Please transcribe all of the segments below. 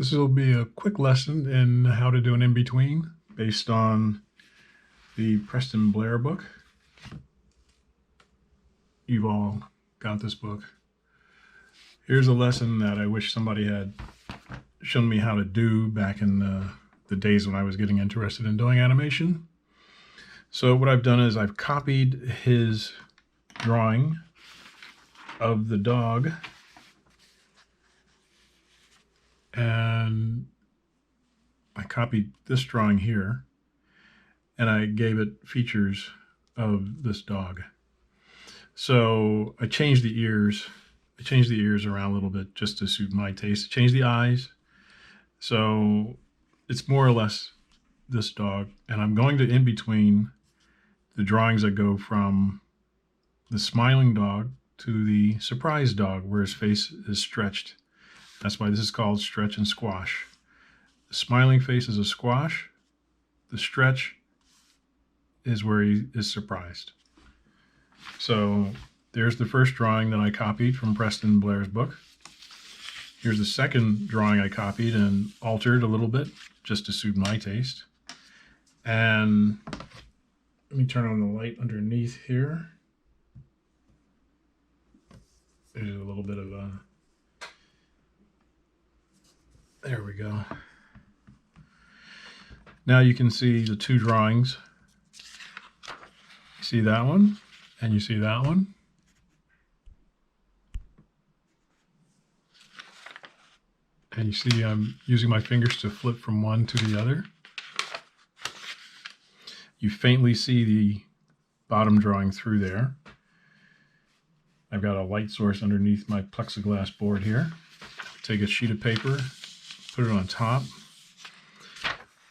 This will be a quick lesson in how to do an in-between based on the Preston Blair book. You've all got this book. Here's a lesson that I wish somebody had shown me how to do back in the days when I was getting interested in doing animation. So what I've done is I've copied his drawing of the dog, and I copied this drawing here and I gave it features of this dog. So I changed the ears. I changed the ears around a little bit just to suit my taste. Changed the eyes. So it's more or less this dog. And I'm going to in between the drawings that go from the smiling dog to the surprise dog where his face is stretched. That's why this is called stretch and squash. The smiling face is a squash. The stretch is where he is surprised. So there's the first drawing that I copied from Preston Blair's book. Here's the second drawing I copied and altered a little bit just to suit my taste. And let me turn on the light underneath here. There's a little bit of a... There we go. Now you can see the two drawings. You see that one, and you see that one. And you see I'm using my fingers to flip from one to the other. You faintly see the bottom drawing through there. I've got a light source underneath my plexiglass board here. Take a sheet of paper, put it on top.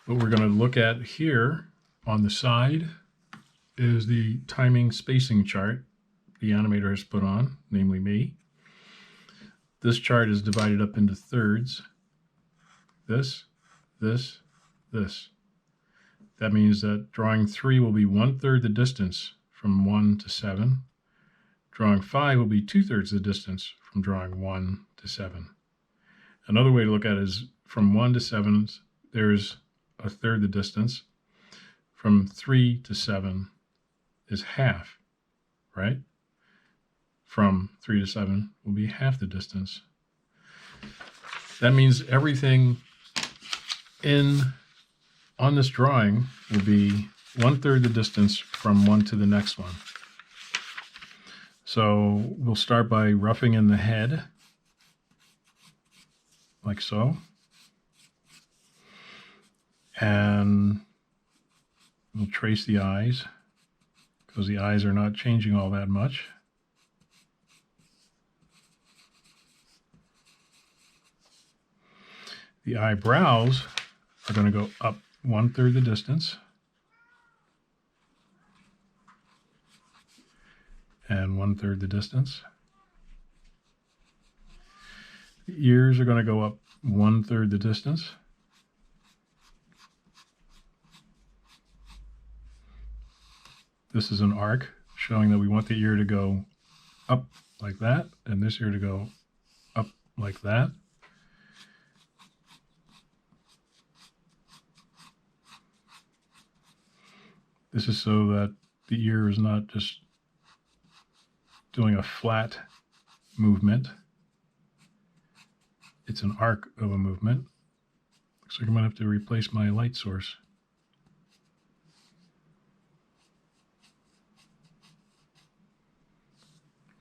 What we're going to look at here on the side is the timing spacing chart the animator has put on, namely me. This chart is divided up into thirds. This, this, this. That means that drawing 3 will be 1/3 the distance from 1 to 7. Drawing 5 will be 2/3 the distance from drawing 1 to 7. Another way to look at it is from 1 to 7, there's 1/3 the distance. From 3 to 7 is half, right? From 3 to 7 will be half the distance. That means everything on this drawing will be 1/3 the distance from one to the next one. So we'll start by roughing in the head, like so. And we'll trace the eyes, because the eyes are not changing all that much. The eyebrows are going to go up 1/3 the distance. And 1/3 the distance. The ears are going to go up 1/3 the distance. This is an arc showing that we want the ear to go up like that, and this ear to go up like that. This is so that the ear is not just doing a flat movement. It's an arc of a movement. Looks like I'm going to have to replace my light source.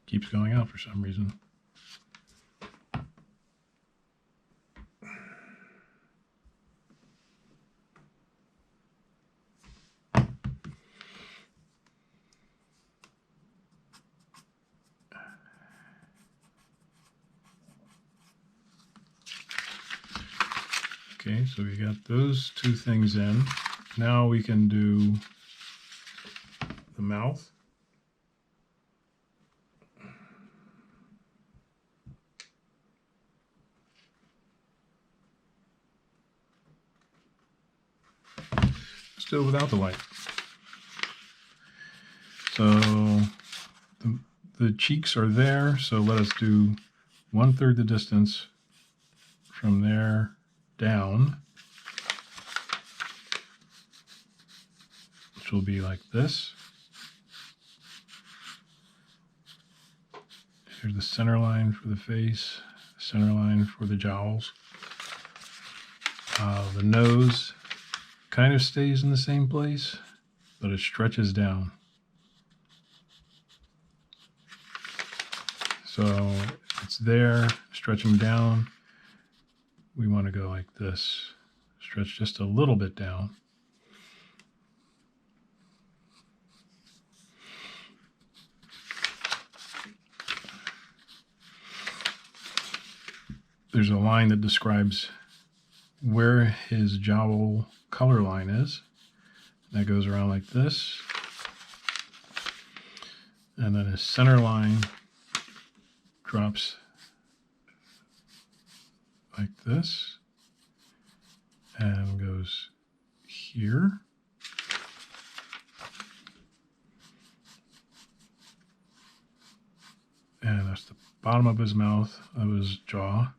Keeps going out for some reason. Okay, so we got those two things in. Now we can do the mouth. Let's do it without the light. So the cheeks are there, so let us do 1/3 the distance from there down, which will be like this. Here's the center line for the face, center line for the jowls. The nose kind of stays in the same place, but it stretches down. So it's there, stretching down. We want to go like this, stretch just a little bit down. There's a line that describes where his jowl color line is. That goes around like this. And then his center line drops like this and goes here. And that's the bottom of his mouth, of his jaw.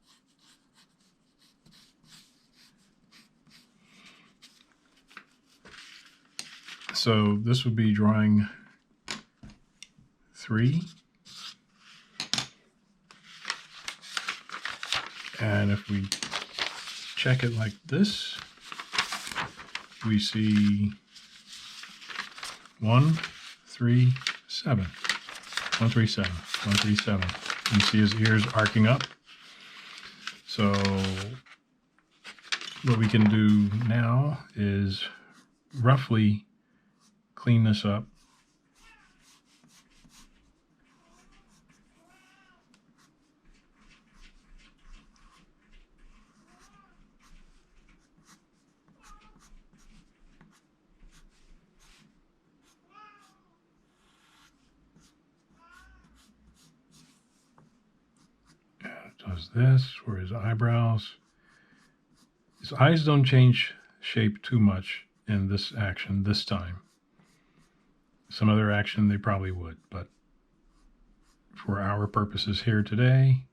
So this would be drawing 3. And if we check it like this, we see 1, 3, 7. 1, 3, 7. 1, 3, 7. You see his ears arcing up. So what we can do now is roughly clean this up. And it does this for his eyebrows. His eyes don't change shape too much in this action this time. Some other action they probably would, but for our purposes here today,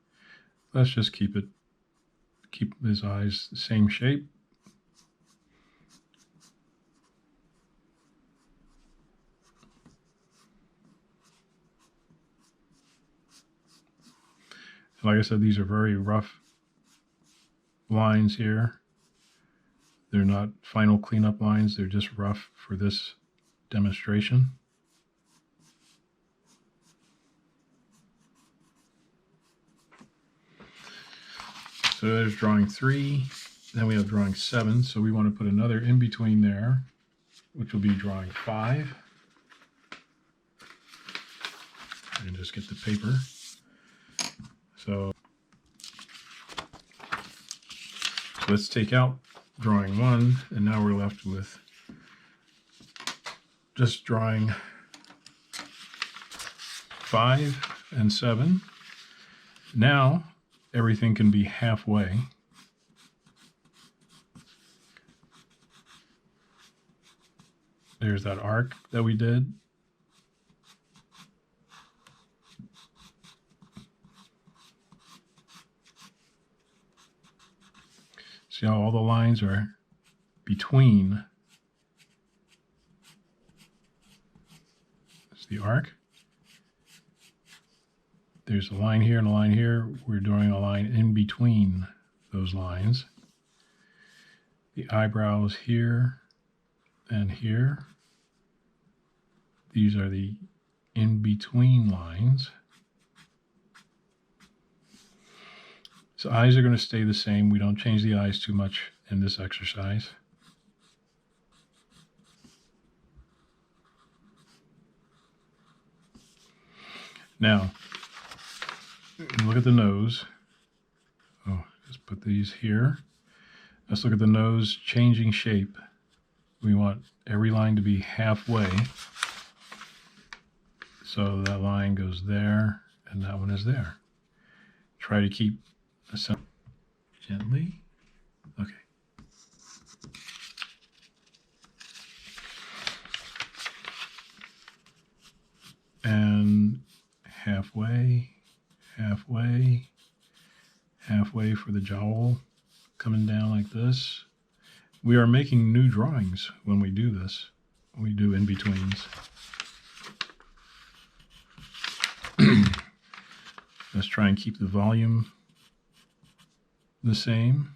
let's just keep his eyes the same shape. Like I said, these are very rough lines here. They're not final cleanup lines, they're just rough for this demonstration. So there's drawing 3, then we have drawing 7, so we want to put another in between there, which will be drawing 5. And just get the paper. So let's take out drawing 1, and now we're left with just drawing 5 and 7. Now everything can be halfway. There's that arc that we did. See how all the lines are between. It's the arc. There's a line here and a line here. We're drawing a line in between those lines. The eyebrows here and here. These are the in-between lines. So eyes are going to stay the same. We don't change the eyes too much in this exercise. Now, look at the nose. Oh, just put these here. Let's look at the nose changing shape. We want every line to be halfway. So that line goes there, and that one is there. Try to keep gently. Okay. And halfway, halfway, halfway for the jowl coming down like this. We are making new drawings when we do this. We do in-betweens. Let's try and keep the volume the same.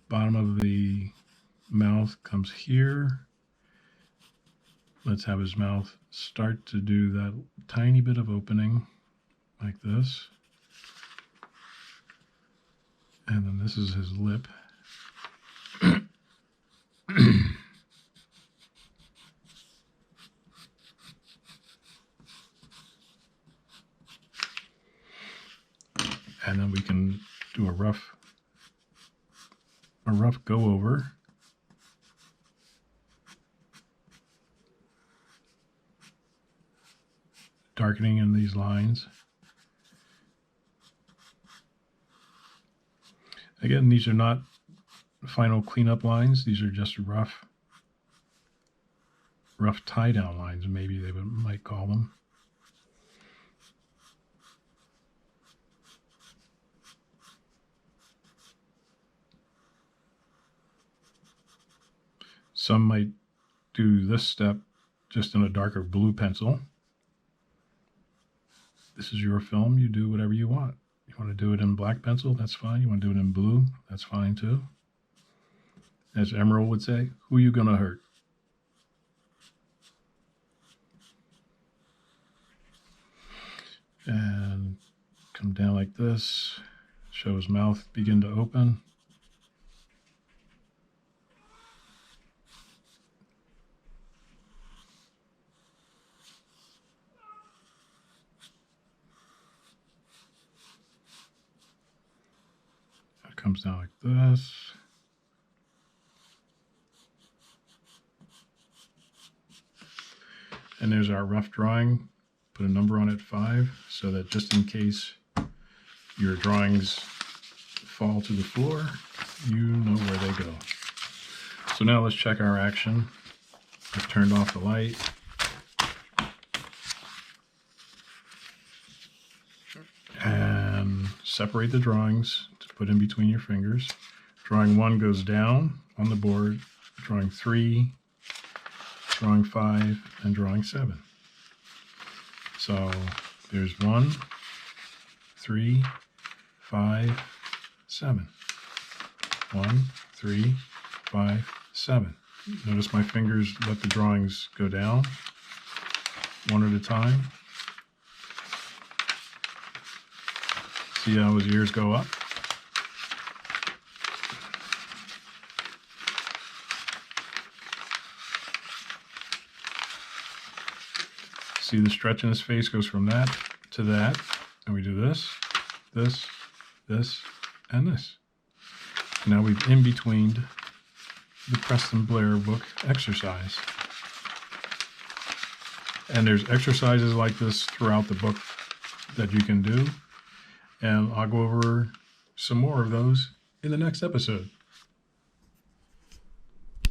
Bottom of the mouth comes here. Let's have his mouth start to do that tiny bit of opening like this. And then this is his lip. And then we can do a rough go over. Darkening in these lines. Again, these are not final cleanup lines. These are just rough tie-down lines, maybe they might call them. Some might do this step just in a darker blue pencil. This is your film. You do whatever you want. You want to do it in black pencil? That's fine. You want to do it in blue? That's fine too. As Emerald would say, who you gonna hurt? And come down like this. Show his mouth begin to open. Comes down like this. And there's our rough drawing. Put a number on it, 5, so that just in case your drawings fall to the floor, you know where they go. So now let's check our action. I've turned off the light. And separate the drawings to put in between your fingers. Drawing 1 goes down on the board. Drawing 3, drawing 5, and drawing 7. So there's 1, 3, 5, 7. 1, 3, 5, 7. Notice my fingers let the drawings go down one at a time. See how his ears go up? See the stretch in his face goes from that to that. And we do this, this, this, and this. Now we've in-betweened the Preston Blair book exercise. And there's exercises like this throughout the book that you can do. And I'll go over some more of those in the next episode.